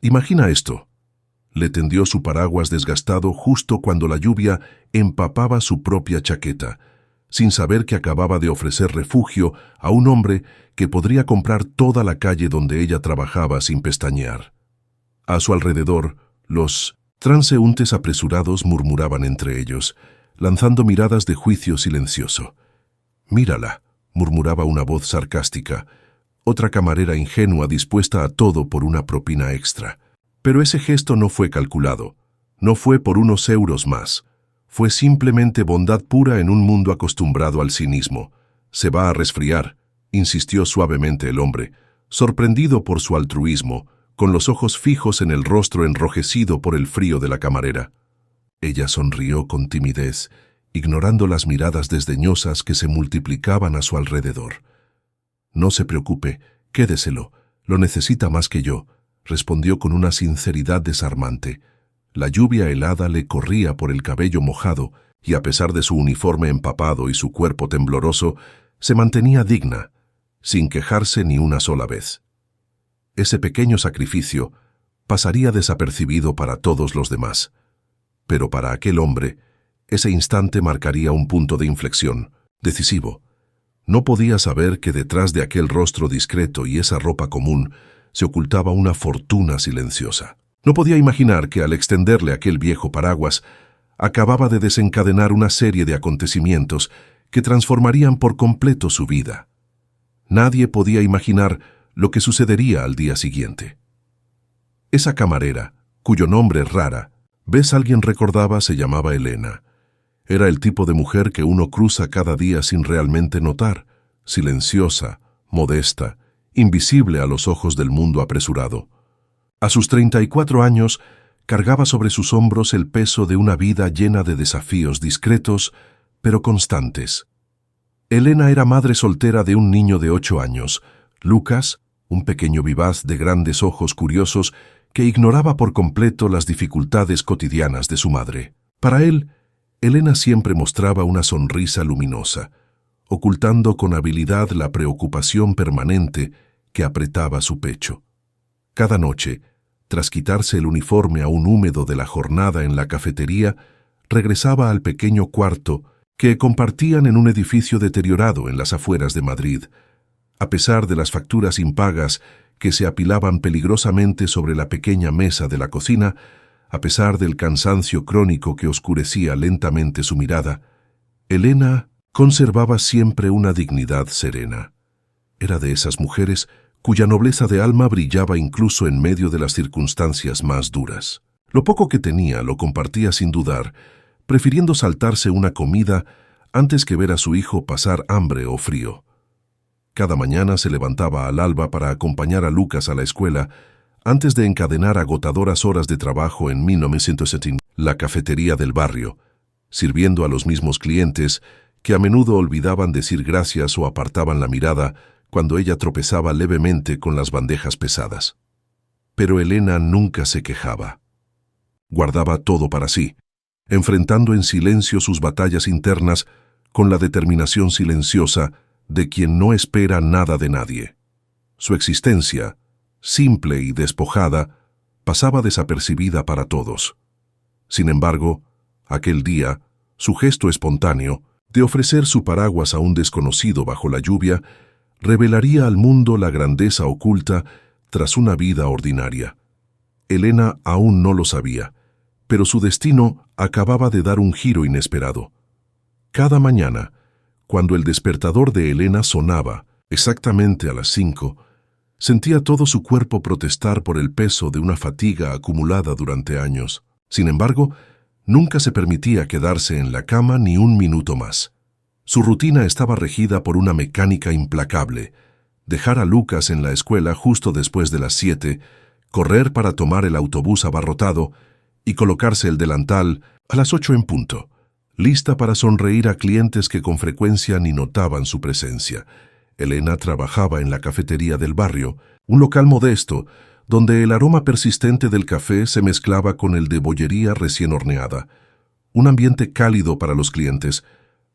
Imagina esto. Le tendió su paraguas desgastado justo cuando la lluvia empapaba su propia chaqueta, sin saber que acababa de ofrecer refugio a un hombre que podría comprar toda la calle donde ella trabajaba sin pestañear. A su alrededor, los transeúntes apresurados murmuraban entre ellos, lanzando miradas de juicio silencioso. «Mírala», murmuraba una voz sarcástica, otra camarera ingenua dispuesta a todo por una propina extra. Pero ese gesto no fue calculado, no fue por unos euros más, fue simplemente bondad pura en un mundo acostumbrado al cinismo. «Se va a resfriar», insistió suavemente el hombre, sorprendido por su altruismo, con los ojos fijos en el rostro enrojecido por el frío de la camarera. Ella sonrió con timidez, ignorando las miradas desdeñosas que se multiplicaban a su alrededor. «No se preocupe, quédeselo, lo necesita más que yo», respondió con una sinceridad desarmante. La lluvia helada le corría por el cabello mojado y, a pesar de su uniforme empapado y su cuerpo tembloroso, se mantenía digna, sin quejarse ni una sola vez. Ese pequeño sacrificio pasaría desapercibido para todos los demás. Pero para aquel hombre, ese instante marcaría un punto de inflexión, decisivo. No podía saber que detrás de aquel rostro discreto y esa ropa común se ocultaba una fortuna silenciosa. No podía imaginar que al extenderle aquel viejo paraguas, acababa de desencadenar una serie de acontecimientos que transformarían por completo su vida. Nadie podía imaginar lo que sucedería al día siguiente. Esa camarera, cuyo nombre Rara vez alguien recordaba, se llamaba Elena. Era el tipo de mujer que uno cruza cada día sin realmente notar, silenciosa, modesta, invisible a los ojos del mundo apresurado. A sus 34 años, cargaba sobre sus hombros el peso de una vida llena de desafíos discretos, pero constantes. Elena era madre soltera de un niño de 8 años, Lucas, un pequeño vivaz de grandes ojos curiosos que ignoraba por completo las dificultades cotidianas de su madre. Para él, Elena siempre mostraba una sonrisa luminosa, ocultando con habilidad la preocupación permanente que apretaba su pecho. Cada noche, tras quitarse el uniforme aún húmedo de la jornada en la cafetería, regresaba al pequeño cuarto que compartían en un edificio deteriorado en las afueras de Madrid. A pesar de las facturas impagas que se apilaban peligrosamente sobre la pequeña mesa de la cocina, a pesar del cansancio crónico que oscurecía lentamente su mirada, Elena conservaba siempre una dignidad serena. Era de esas mujeres cuya nobleza de alma brillaba incluso en medio de las circunstancias más duras. Lo poco que tenía lo compartía sin dudar, prefiriendo saltarse una comida antes que ver a su hijo pasar hambre o frío. Cada mañana se levantaba al alba para acompañar a Lucas a la escuela, antes de encadenar agotadoras horas de trabajo en 1970, la cafetería del barrio, sirviendo a los mismos clientes que a menudo olvidaban decir gracias o apartaban la mirada cuando ella tropezaba levemente con las bandejas pesadas. Pero Elena nunca se quejaba. Guardaba todo para sí, enfrentando en silencio sus batallas internas con la determinación silenciosa de quien no espera nada de nadie. Su existencia, simple y despojada, pasaba desapercibida para todos. Sin embargo, aquel día, su gesto espontáneo de ofrecer su paraguas a un desconocido bajo la lluvia revelaría al mundo la grandeza oculta tras una vida ordinaria. Elena aún no lo sabía, pero su destino acababa de dar un giro inesperado. Cada mañana, cuando el despertador de Elena sonaba, exactamente a las 5, sentía todo su cuerpo protestar por el peso de una fatiga acumulada durante años. Sin embargo, nunca se permitía quedarse en la cama ni un minuto más. Su rutina estaba regida por una mecánica implacable: dejar a Lucas en la escuela justo después de las 7, correr para tomar el autobús abarrotado y colocarse el delantal a las 8 en punto, lista para sonreír a clientes que con frecuencia ni notaban su presencia. Elena trabajaba en la cafetería del barrio, un local modesto, donde el aroma persistente del café se mezclaba con el de bollería recién horneada. Un ambiente cálido para los clientes,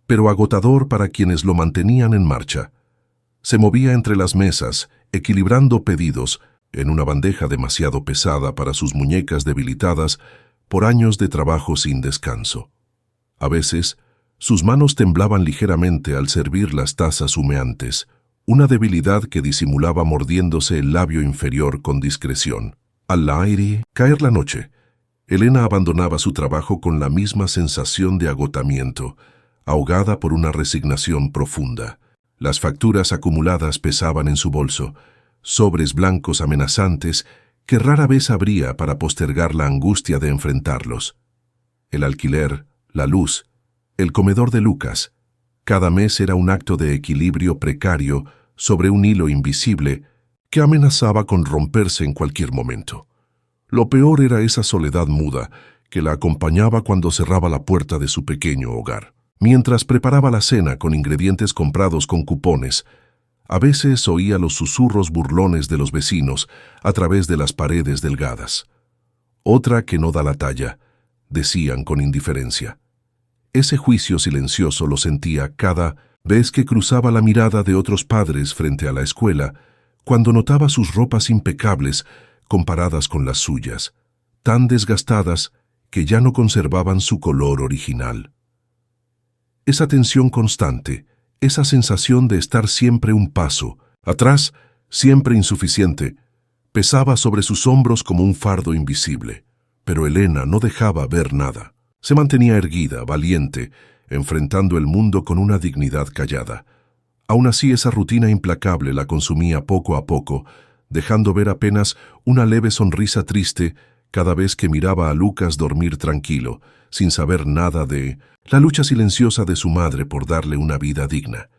pero agotador para quienes lo mantenían en marcha. Se movía entre las mesas, equilibrando pedidos, en una bandeja demasiado pesada para sus muñecas debilitadas por años de trabajo sin descanso. A veces, sus manos temblaban ligeramente al servir las tazas humeantes, una debilidad que disimulaba mordiéndose el labio inferior con discreción. Al aire, caer la noche, Elena abandonaba su trabajo con la misma sensación de agotamiento, ahogada por una resignación profunda. Las facturas acumuladas pesaban en su bolso, sobres blancos amenazantes que rara vez abría para postergar la angustia de enfrentarlos. El alquiler, la luz, el comedor de Lucas. Cada mes era un acto de equilibrio precario sobre un hilo invisible que amenazaba con romperse en cualquier momento. Lo peor era esa soledad muda que la acompañaba cuando cerraba la puerta de su pequeño hogar. Mientras preparaba la cena con ingredientes comprados con cupones, a veces oía los susurros burlones de los vecinos a través de las paredes delgadas. «Otra que no da la talla», decían con indiferencia. Ese juicio silencioso lo sentía cada vez que cruzaba la mirada de otros padres frente a la escuela, cuando notaba sus ropas impecables comparadas con las suyas, tan desgastadas que ya no conservaban su color original. Esa tensión constante, esa sensación de estar siempre un paso atrás, siempre insuficiente, pesaba sobre sus hombros como un fardo invisible. Pero Elena no dejaba ver nada. Se mantenía erguida, valiente, enfrentando el mundo con una dignidad callada. Aún así, esa rutina implacable la consumía poco a poco, dejando ver apenas una leve sonrisa triste cada vez que miraba a Lucas dormir tranquilo, sin saber nada de la lucha silenciosa de su madre por darle una vida digna.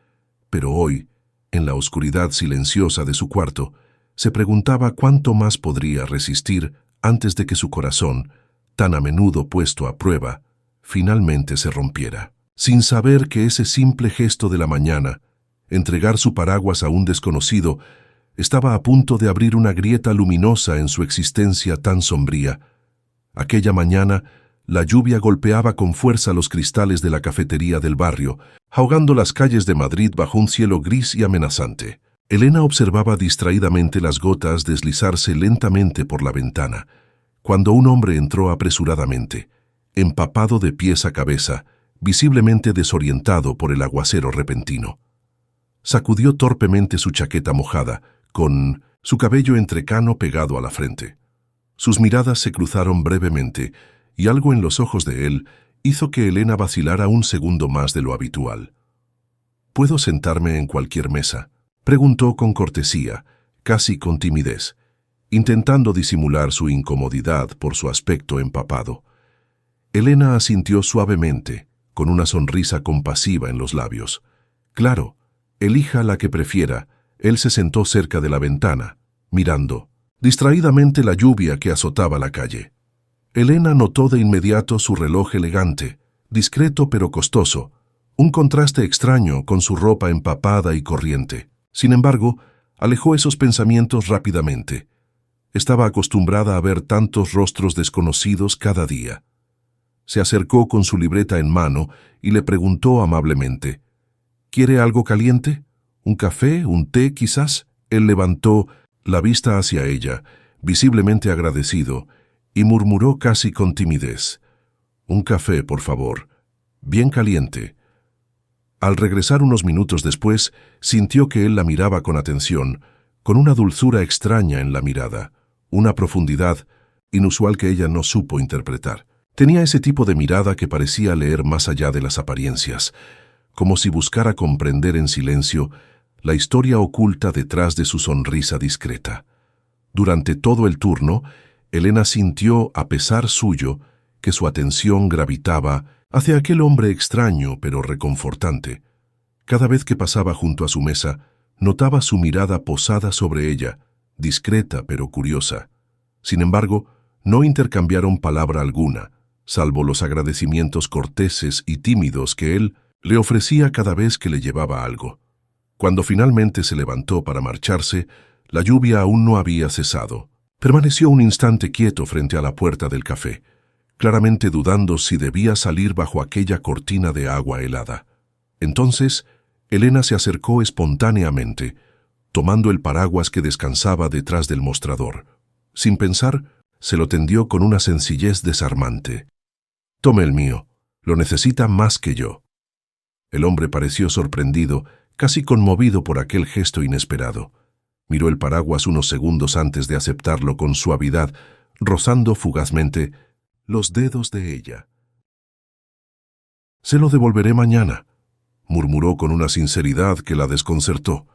Pero hoy, en la oscuridad silenciosa de su cuarto, se preguntaba cuánto más podría resistir antes de que su corazón, tan a menudo puesto a prueba, finalmente se rompiera. Sin saber que ese simple gesto de la mañana, entregar su paraguas a un desconocido, estaba a punto de abrir una grieta luminosa en su existencia tan sombría. Aquella mañana, la lluvia golpeaba con fuerza los cristales de la cafetería del barrio, ahogando las calles de Madrid bajo un cielo gris y amenazante. Elena observaba distraídamente las gotas deslizarse lentamente por la ventana, cuando un hombre entró apresuradamente, empapado de pies a cabeza, visiblemente desorientado por el aguacero repentino. Sacudió torpemente su chaqueta mojada, con su cabello entrecano pegado a la frente. Sus miradas se cruzaron brevemente, y algo en los ojos de él hizo que Elena vacilara un segundo más de lo habitual. «¿Puedo sentarme en cualquier mesa?», preguntó con cortesía, casi con timidez, intentando disimular su incomodidad por su aspecto empapado. Elena asintió suavemente, con una sonrisa compasiva en los labios. «Claro, elija la que prefiera». Él se sentó cerca de la ventana, mirando distraídamente la lluvia que azotaba la calle. Elena notó de inmediato su reloj elegante, discreto pero costoso, un contraste extraño con su ropa empapada y corriente. Sin embargo, alejó esos pensamientos rápidamente. Estaba acostumbrada a ver tantos rostros desconocidos cada día. Se acercó con su libreta en mano y le preguntó amablemente, «¿Quiere algo caliente? ¿Un café? ¿Un té, quizás?» Él levantó la vista hacia ella, visiblemente agradecido, y murmuró casi con timidez, «Un café, por favor, bien caliente». Al regresar unos minutos después, sintió que él la miraba con atención, con una dulzura extraña en la mirada, una profundidad inusual que ella no supo interpretar. Tenía ese tipo de mirada que parecía leer más allá de las apariencias, como si buscara comprender en silencio la historia oculta detrás de su sonrisa discreta. Durante todo el turno, Elena sintió, a pesar suyo, que su atención gravitaba hacia aquel hombre extraño pero reconfortante. Cada vez que pasaba junto a su mesa, notaba su mirada posada sobre ella, discreta pero curiosa. Sin embargo, no intercambiaron palabra alguna, salvo los agradecimientos corteses y tímidos que él le ofrecía cada vez que le llevaba algo. Cuando finalmente se levantó para marcharse, la lluvia aún no había cesado. Permaneció un instante quieto frente a la puerta del café, claramente dudando si debía salir bajo aquella cortina de agua helada. Entonces, Elena se acercó espontáneamente, tomando el paraguas que descansaba detrás del mostrador. Sin pensar, se lo tendió con una sencillez desarmante. «Tome el mío, lo necesita más que yo». El hombre pareció sorprendido, casi conmovido por aquel gesto inesperado. Miró el paraguas unos segundos antes de aceptarlo con suavidad, rozando fugazmente los dedos de ella. «Se lo devolveré mañana», murmuró con una sinceridad que la desconcertó.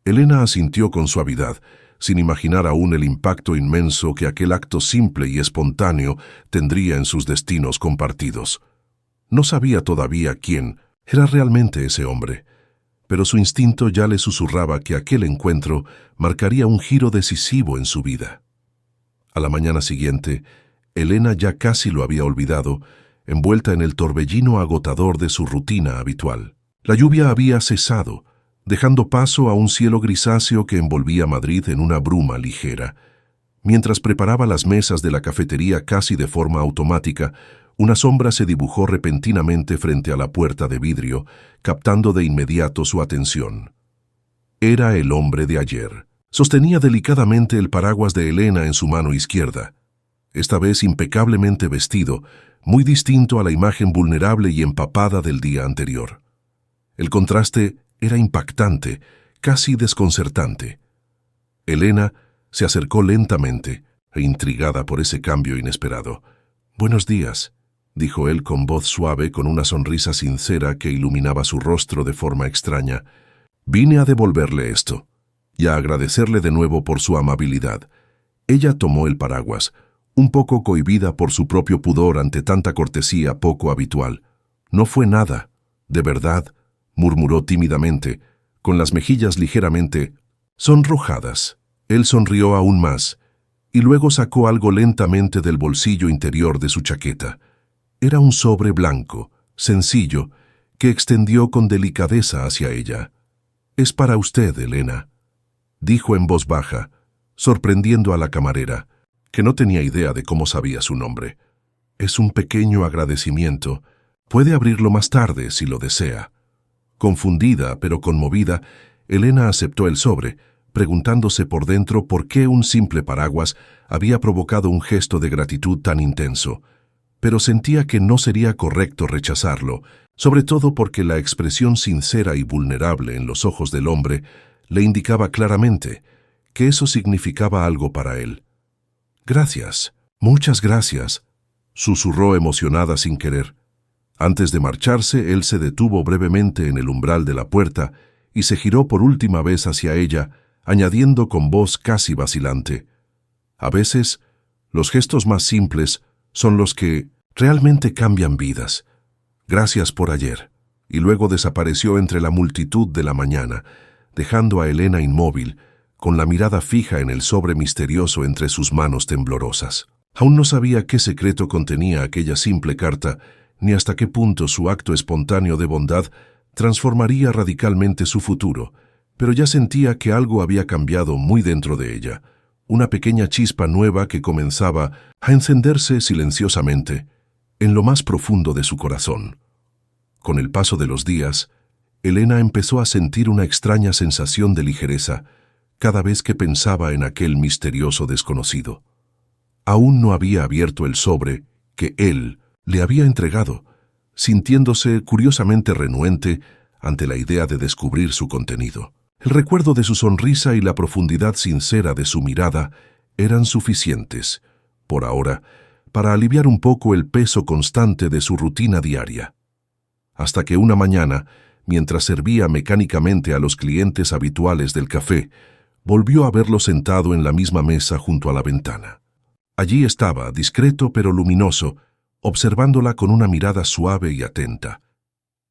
Elena asintió con suavidad, sin imaginar aún el impacto inmenso que aquel acto simple y espontáneo tendría en sus destinos compartidos. No sabía todavía quién era realmente ese hombre, pero su instinto ya le susurraba que aquel encuentro marcaría un giro decisivo en su vida. A la mañana siguiente, Elena ya casi lo había olvidado, envuelta en el torbellino agotador de su rutina habitual. La lluvia había cesado, dejando paso a un cielo grisáceo que envolvía Madrid en una bruma ligera. Mientras preparaba las mesas de la cafetería casi de forma automática, una sombra se dibujó repentinamente frente a la puerta de vidrio, captando de inmediato su atención. Era el hombre de ayer. Sostenía delicadamente el paraguas de Elena en su mano izquierda, esta vez impecablemente vestido, muy distinto a la imagen vulnerable y empapada del día anterior. El contraste era impactante, casi desconcertante. Elena se acercó lentamente, intrigada por ese cambio inesperado. «Buenos días», dijo él con voz suave, con una sonrisa sincera que iluminaba su rostro de forma extraña. «Vine a devolverle esto y a agradecerle de nuevo por su amabilidad». Ella tomó el paraguas, un poco cohibida por su propio pudor ante tanta cortesía poco habitual. «No fue nada, de verdad», murmuró tímidamente, con las mejillas ligeramente sonrojadas. Él sonrió aún más, y luego sacó algo lentamente del bolsillo interior de su chaqueta. Era un sobre blanco, sencillo, que extendió con delicadeza hacia ella. «Es para usted, Elena», dijo en voz baja, sorprendiendo a la camarera, que no tenía idea de cómo sabía su nombre. «Es un pequeño agradecimiento. Puede abrirlo más tarde si lo desea». Confundida, pero conmovida, Elena aceptó el sobre, preguntándose por dentro por qué un simple paraguas había provocado un gesto de gratitud tan intenso. Pero sentía que no sería correcto rechazarlo, sobre todo porque la expresión sincera y vulnerable en los ojos del hombre le indicaba claramente que eso significaba algo para él. «Gracias, muchas gracias», susurró emocionada sin querer. Antes de marcharse, él se detuvo brevemente en el umbral de la puerta y se giró por última vez hacia ella, añadiendo con voz casi vacilante: «A veces, los gestos más simples son los que realmente cambian vidas. Gracias por ayer». Y luego desapareció entre la multitud de la mañana, dejando a Elena inmóvil, con la mirada fija en el sobre misterioso entre sus manos temblorosas. Aún no sabía qué secreto contenía aquella simple carta, ni hasta qué punto su acto espontáneo de bondad transformaría radicalmente su futuro, pero ya sentía que algo había cambiado muy dentro de ella, una pequeña chispa nueva que comenzaba a encenderse silenciosamente en lo más profundo de su corazón. Con el paso de los días, Elena empezó a sentir una extraña sensación de ligereza cada vez que pensaba en aquel misterioso desconocido. Aún no había abierto el sobre que él le había entregado, sintiéndose curiosamente renuente ante la idea de descubrir su contenido. El recuerdo de su sonrisa y la profundidad sincera de su mirada eran suficientes, por ahora, para aliviar un poco el peso constante de su rutina diaria. Hasta que una mañana, mientras servía mecánicamente a los clientes habituales del café, volvió a verlo sentado en la misma mesa junto a la ventana. Allí estaba, discreto pero luminoso, observándola con una mirada suave y atenta.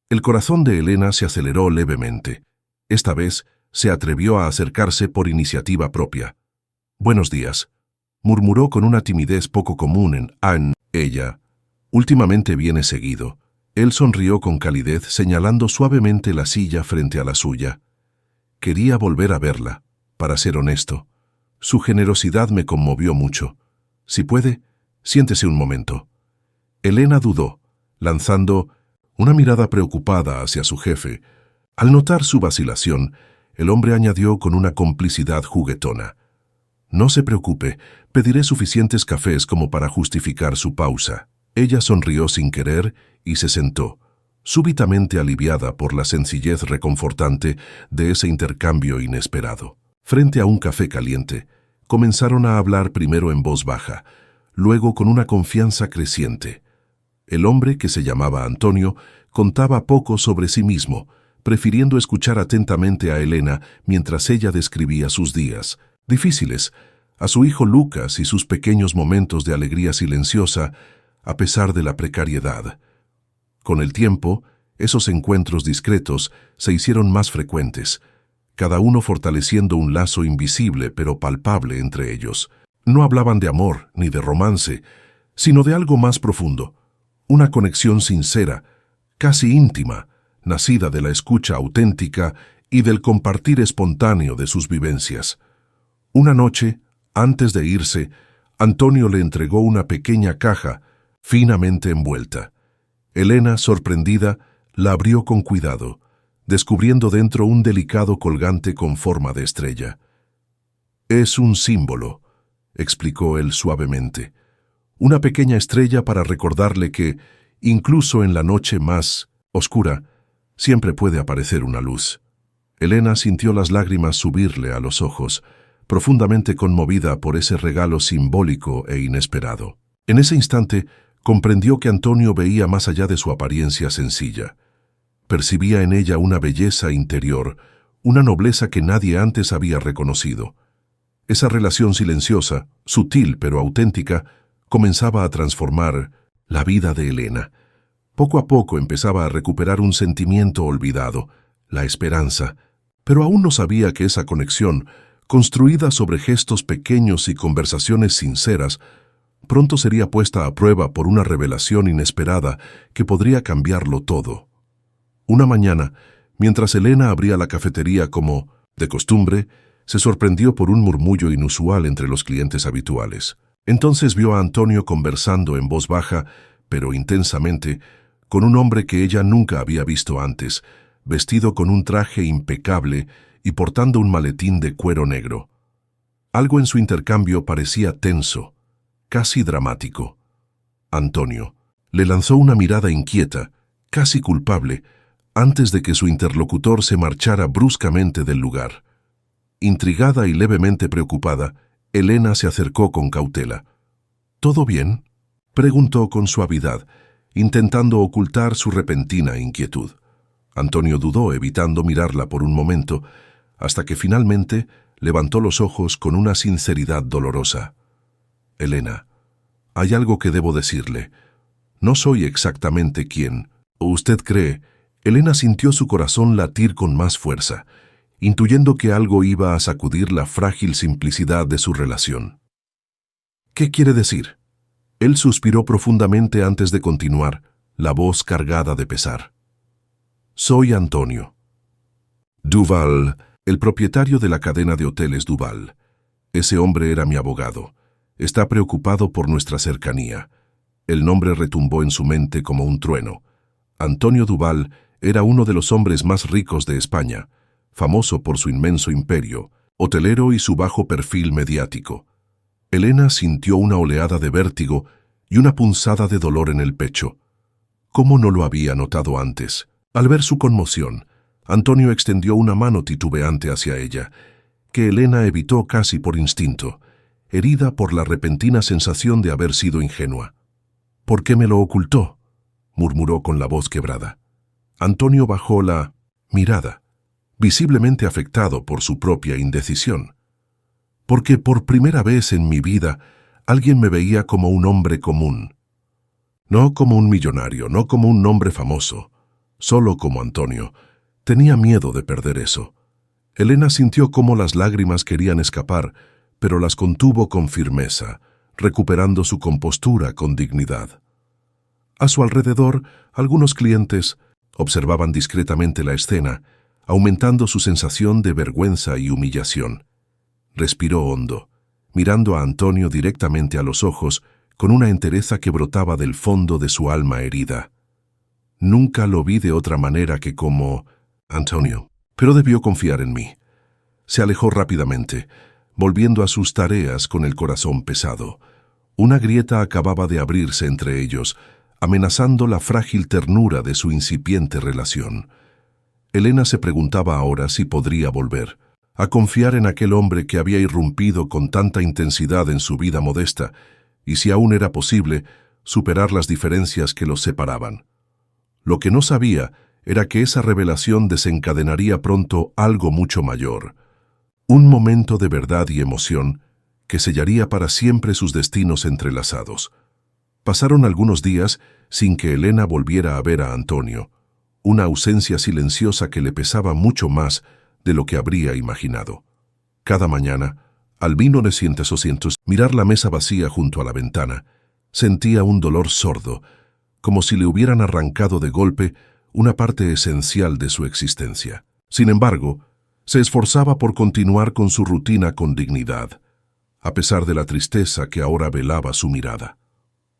El corazón de Elena se aceleró levemente. Esta vez se atrevió a acercarse por iniciativa propia. «Buenos días», murmuró con una timidez poco común en ella. «Últimamente viene seguido». Él sonrió con calidez, señalando suavemente la silla frente a la suya. «Quería volver a verla, para ser honesto. Su generosidad me conmovió mucho. Si puede, siéntese un momento». Elena dudó, lanzando una mirada preocupada hacia su jefe. Al notar su vacilación, El hombre añadió con una complicidad juguetona. No se preocupe, pediré suficientes cafés como para justificar su pausa. Ella sonrió sin querer y se sentó, súbitamente aliviada por la sencillez reconfortante de ese intercambio inesperado. Frente a un café caliente, comenzaron a hablar primero en voz baja, luego con una confianza creciente. El hombre, que se llamaba Antonio, contaba poco sobre sí mismo, prefiriendo escuchar atentamente a Elena mientras ella describía sus días difíciles, a su hijo Lucas y sus pequeños momentos de alegría silenciosa, a pesar de la precariedad. Con el tiempo, esos encuentros discretos se hicieron más frecuentes, cada uno fortaleciendo un lazo invisible pero palpable entre ellos. No hablaban de amor ni de romance, sino de algo más profundo, una conexión sincera, casi íntima, nacida de la escucha auténtica y del compartir espontáneo de sus vivencias. Una noche, antes de irse, Antonio le entregó una pequeña caja, finamente envuelta. Elena, sorprendida, la abrió con cuidado, descubriendo dentro un delicado colgante con forma de estrella. «Es un símbolo», explicó él suavemente. «Una pequeña estrella para recordarle que, incluso en la noche más oscura, siempre puede aparecer una luz». Elena sintió las lágrimas subirle a los ojos, profundamente conmovida por ese regalo simbólico e inesperado. En ese instante, comprendió que Antonio veía más allá de su apariencia sencilla. Percibía en ella una belleza interior, una nobleza que nadie antes había reconocido. Esa relación silenciosa, sutil pero auténtica, comenzaba a transformar la vida de Elena. Poco a poco empezaba a recuperar un sentimiento olvidado, la esperanza, pero aún no sabía que esa conexión, construida sobre gestos pequeños y conversaciones sinceras, pronto sería puesta a prueba por una revelación inesperada que podría cambiarlo todo. Una mañana, mientras Elena abría la cafetería como de costumbre, se sorprendió por un murmullo inusual entre los clientes habituales. Entonces vio a Antonio conversando en voz baja, pero intensamente, con un hombre que ella nunca había visto antes, vestido con un traje impecable y portando un maletín de cuero negro. Algo en su intercambio parecía tenso, casi dramático. Antonio le lanzó una mirada inquieta, casi culpable, antes de que su interlocutor se marchara bruscamente del lugar. Intrigada y levemente preocupada, Elena se acercó con cautela. «¿Todo bien?», preguntó con suavidad, intentando ocultar su repentina inquietud. Antonio dudó, evitando mirarla por un momento, hasta que finalmente levantó los ojos con una sinceridad dolorosa. «Elena, hay algo que debo decirle. No soy exactamente quien usted cree». Elena sintió su corazón latir con más fuerza, intuyendo que algo iba a sacudir la frágil simplicidad de su relación. «¿Qué quiere decir?». Él suspiró profundamente antes de continuar, la voz cargada de pesar. «Soy Antonio Duval, el propietario de la cadena de hoteles Duval. Ese hombre era mi abogado. Está preocupado por nuestra cercanía». El nombre retumbó en su mente como un trueno. Antonio Duval era uno de los hombres más ricos de España, famoso por su inmenso imperio, hotelero y su bajo perfil mediático. Elena sintió una oleada de vértigo y una punzada de dolor en el pecho. ¿Cómo no lo había notado antes? Al ver su conmoción, Antonio extendió una mano titubeante hacia ella, que Elena evitó casi por instinto, herida por la repentina sensación de haber sido ingenua. «¿Por qué me lo ocultó?», murmuró con la voz quebrada. Antonio bajó la mirada, visiblemente afectado por su propia indecisión. «Porque por primera vez en mi vida alguien me veía como un hombre común. No como un millonario, no como un hombre famoso, solo como Antonio. Tenía miedo de perder eso». Elena sintió cómo las lágrimas querían escapar, pero las contuvo con firmeza, recuperando su compostura con dignidad. A su alrededor, algunos clientes observaban discretamente la escena, aumentando su sensación de vergüenza y humillación. Respiró hondo, mirando a Antonio directamente a los ojos, con una entereza que brotaba del fondo de su alma herida. «Nunca lo vi de otra manera que como Antonio, pero debió confiar en mí. Se alejó rápidamente, volviendo a sus tareas con el corazón pesado. Una grieta acababa de abrirse entre ellos, amenazando la frágil ternura de su incipiente relación. Elena se preguntaba ahora si podría volver a confiar en aquel hombre que había irrumpido con tanta intensidad en su vida modesta, y si aún era posible superar las diferencias que los separaban. Lo que no sabía era que esa revelación desencadenaría pronto algo mucho mayor, un momento de verdad y emoción que sellaría para siempre sus destinos entrelazados. Pasaron algunos días sin que Elena volviera a ver a Antonio, una ausencia silenciosa que le pesaba mucho más de lo que habría imaginado. Cada mañana, al vino de mirar la mesa vacía junto a la ventana, sentía un dolor sordo, como si le hubieran arrancado de golpe una parte esencial de su existencia. Sin embargo, se esforzaba por continuar con su rutina con dignidad, a pesar de la tristeza que ahora velaba su mirada.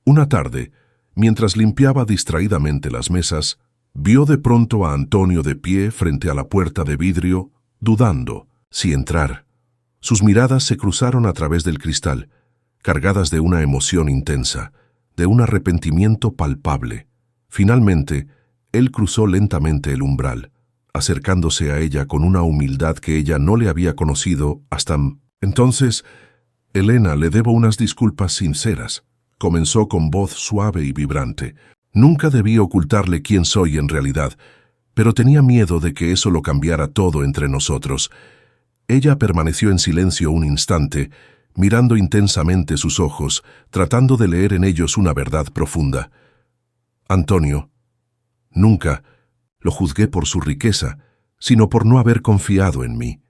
Una tarde, mientras limpiaba distraídamente las mesas, vio de pronto a Antonio de pie frente a la puerta de vidrio, dudando si entrar. Sus miradas se cruzaron a través del cristal, cargadas de una emoción intensa, de un arrepentimiento palpable. Finalmente, él cruzó lentamente el umbral, acercándose a ella con una humildad que ella no le había conocido hasta entonces. Elena, le debo unas disculpas sinceras, comenzó con voz suave y vibrante. Nunca debí ocultarle quién soy en realidad, pero tenía miedo de que eso lo cambiara todo entre nosotros. Ella permaneció en silencio un instante, mirando intensamente sus ojos, tratando de leer en ellos una verdad profunda. Antonio, nunca lo juzgué por su riqueza, sino por no haber confiado en mí.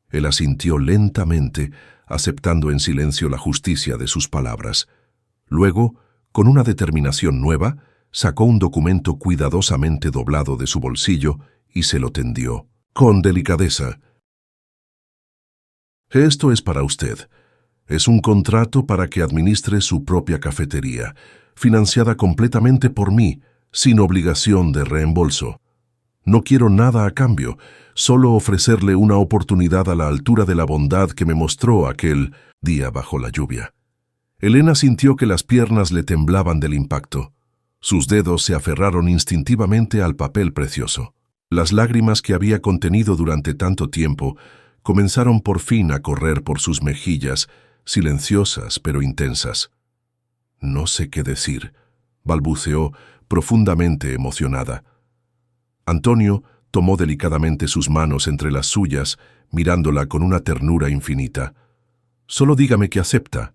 Él asintió lentamente, aceptando en silencio la justicia de sus palabras. Luego, con una determinación nueva, sacó un documento cuidadosamente doblado de su bolsillo y se lo tendió, con delicadeza. Esto es para usted. Es un contrato para que administre su propia cafetería, financiada completamente por mí, sin obligación de reembolso. No quiero nada a cambio, solo ofrecerle una oportunidad a la altura de la bondad que me mostró aquel día bajo la lluvia. Elena sintió que las piernas le temblaban del impacto. Sus dedos se aferraron instintivamente al papel precioso. Las lágrimas que había contenido durante tanto tiempo comenzaron por fin a correr por sus mejillas, silenciosas pero intensas. No sé qué decir, balbuceó, profundamente emocionada. Antonio tomó delicadamente sus manos entre las suyas, mirándola con una ternura infinita. Solo dígame que acepta,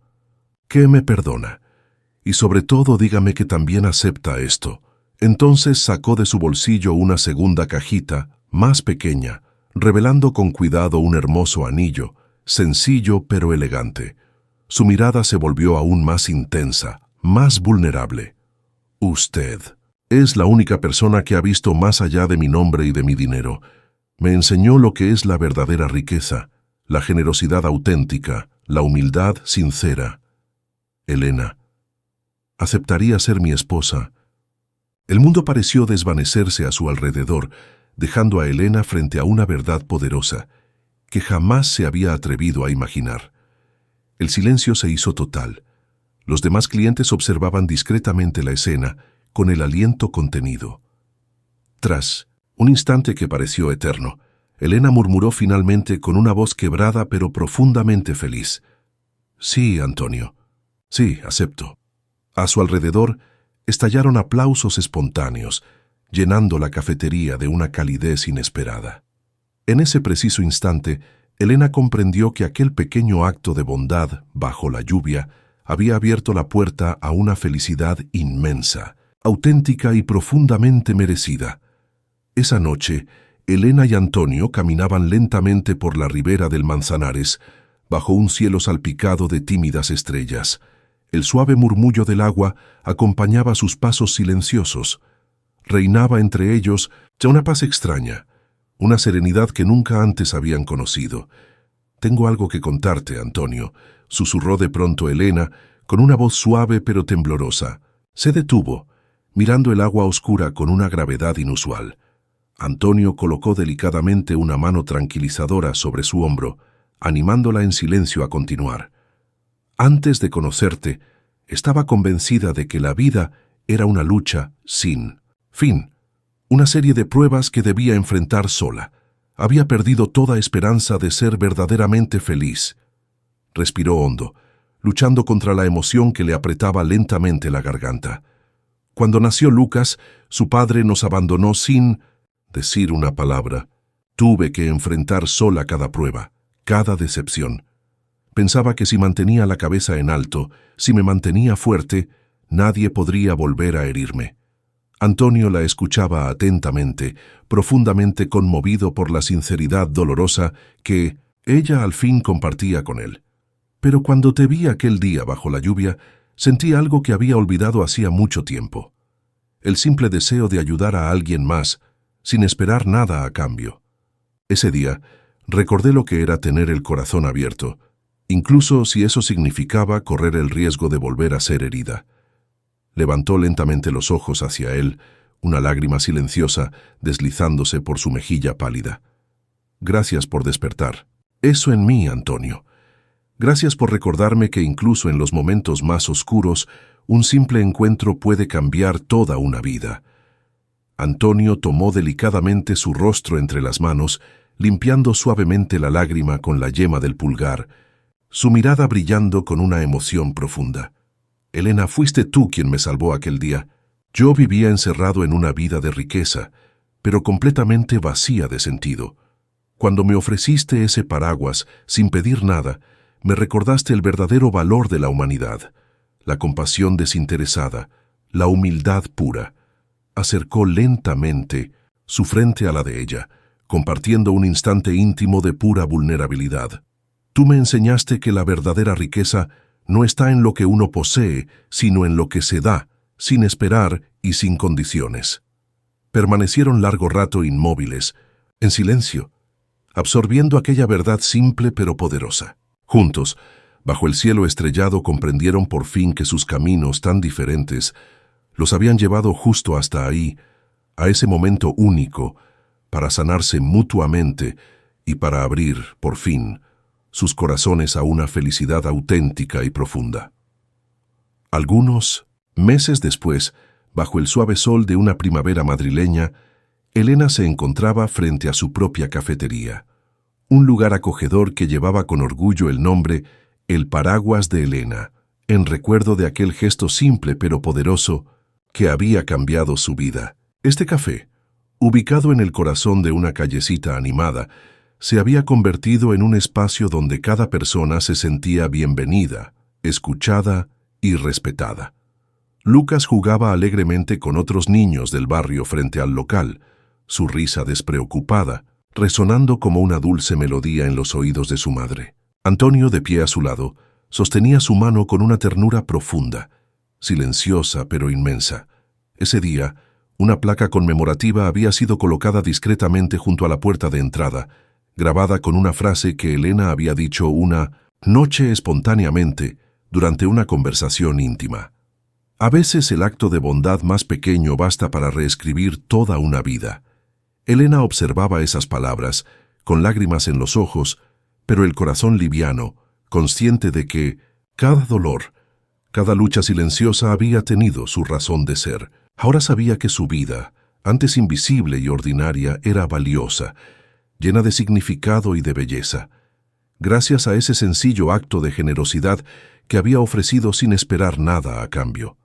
que me perdona, y sobre todo dígame que también acepta esto. Entonces sacó de su bolsillo una segunda cajita, más pequeña, revelando con cuidado un hermoso anillo, sencillo pero elegante. Su mirada se volvió aún más intensa, más vulnerable. Usted es la única persona que ha visto más allá de mi nombre y de mi dinero. Me enseñó lo que es la verdadera riqueza, la generosidad auténtica, la humildad sincera. Elena, ¿aceptaría ser mi esposa? El mundo pareció desvanecerse a su alrededor, dejando a Elena frente a una verdad poderosa que jamás se había atrevido a imaginar. El silencio se hizo total. Los demás clientes observaban discretamente la escena, con el aliento contenido. Tras un instante que pareció eterno, Elena murmuró finalmente con una voz quebrada pero profundamente feliz. Sí, Antonio. Sí, acepto. A su alrededor estallaron aplausos espontáneos, llenando la cafetería de una calidez inesperada. En ese preciso instante, Elena comprendió que aquel pequeño acto de bondad, bajo la lluvia, había abierto la puerta a una felicidad inmensa, auténtica y profundamente merecida. Esa noche, Elena y Antonio caminaban lentamente por la ribera del Manzanares, bajo un cielo salpicado de tímidas estrellas. El suave murmullo del agua acompañaba sus pasos silenciosos. Reinaba entre ellos ya una paz extraña, una serenidad que nunca antes habían conocido. «Tengo algo que contarte, Antonio», susurró de pronto Elena, con una voz suave pero temblorosa. Se detuvo, mirando el agua oscura con una gravedad inusual. Antonio colocó delicadamente una mano tranquilizadora sobre su hombro, animándola en silencio a continuar. Antes de conocerte, estaba convencida de que la vida era una lucha sin fin, una serie de pruebas que debía enfrentar sola. Había perdido toda esperanza de ser verdaderamente feliz. Respiró hondo, luchando contra la emoción que le apretaba lentamente la garganta. Cuando nació Lucas, su padre nos abandonó sin decir una palabra. Tuve que enfrentar sola cada prueba, cada decepción. Pensaba que si mantenía la cabeza en alto, si me mantenía fuerte, nadie podría volver a herirme. Antonio la escuchaba atentamente, profundamente conmovido por la sinceridad dolorosa que ella al fin compartía con él. Pero cuando te vi aquel día bajo la lluvia, sentí algo que había olvidado hacía mucho tiempo. El simple deseo de ayudar a alguien más, sin esperar nada a cambio. Ese día, recordé lo que era tener el corazón abierto, incluso si eso significaba correr el riesgo de volver a ser herida. Levantó lentamente los ojos hacia él, una lágrima silenciosa deslizándose por su mejilla pálida. Gracias por despertar. Eso en mí, Antonio. Gracias por recordarme que incluso en los momentos más oscuros, un simple encuentro puede cambiar toda una vida. Antonio tomó delicadamente su rostro entre las manos, limpiando suavemente la lágrima con la yema del pulgar, su mirada brillando con una emoción profunda. Elena, fuiste tú quien me salvó aquel día. Yo vivía encerrado en una vida de riqueza, pero completamente vacía de sentido. Cuando me ofreciste ese paraguas, sin pedir nada, me recordaste el verdadero valor de la humanidad, la compasión desinteresada, la humildad pura. Acercó lentamente su frente a la de ella, compartiendo un instante íntimo de pura vulnerabilidad. Tú me enseñaste que la verdadera riqueza no está en lo que uno posee, sino en lo que se da, sin esperar y sin condiciones. Permanecieron largo rato inmóviles, en silencio, absorbiendo aquella verdad simple pero poderosa. Juntos, bajo el cielo estrellado, comprendieron por fin que sus caminos tan diferentes los habían llevado justo hasta ahí, a ese momento único, para sanarse mutuamente y para abrir, por fin, sus corazones a una felicidad auténtica y profunda. Algunos meses después, bajo el suave sol de una primavera madrileña, Elena se encontraba frente a su propia cafetería, un lugar acogedor que llevaba con orgullo el nombre El Paraguas de Elena, en recuerdo de aquel gesto simple pero poderoso que había cambiado su vida. Este café, ubicado en el corazón de una callecita animada, se había convertido en un espacio donde cada persona se sentía bienvenida, escuchada y respetada. Lucas jugaba alegremente con otros niños del barrio frente al local, su risa despreocupada, resonando como una dulce melodía en los oídos de su madre. Antonio, de pie a su lado, sostenía su mano con una ternura profunda, silenciosa pero inmensa. Ese día, una placa conmemorativa había sido colocada discretamente junto a la puerta de entrada, grabada con una frase que Elena había dicho una noche espontáneamente durante una conversación íntima. A veces el acto de bondad más pequeño basta para reescribir toda una vida. Elena observaba esas palabras, con lágrimas en los ojos, pero el corazón liviano, consciente de que cada dolor, cada lucha silenciosa había tenido su razón de ser. Ahora sabía que su vida, antes invisible y ordinaria, era valiosa, llena de significado y de belleza, gracias a ese sencillo acto de generosidad que había ofrecido sin esperar nada a cambio.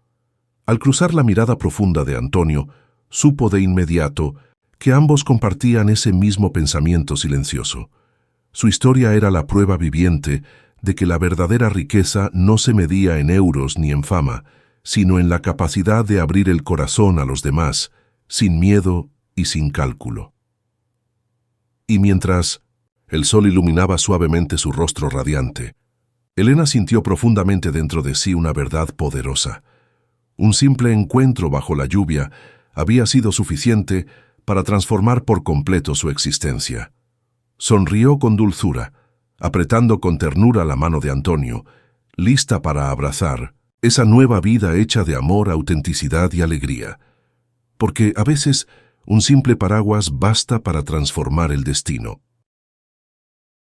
Al cruzar la mirada profunda de Antonio, supo de inmediato que ambos compartían ese mismo pensamiento silencioso. Su historia era la prueba viviente de que la verdadera riqueza no se medía en euros ni en fama, sino en la capacidad de abrir el corazón a los demás, sin miedo y sin cálculo. Y mientras el sol iluminaba suavemente su rostro radiante, Elena sintió profundamente dentro de sí una verdad poderosa. Un simple encuentro bajo la lluvia había sido suficiente para transformar por completo su existencia. Sonrió con dulzura, apretando con ternura la mano de Antonio, lista para abrazar esa nueva vida hecha de amor, autenticidad y alegría. Porque a veces Un simple paraguas basta para transformar el destino.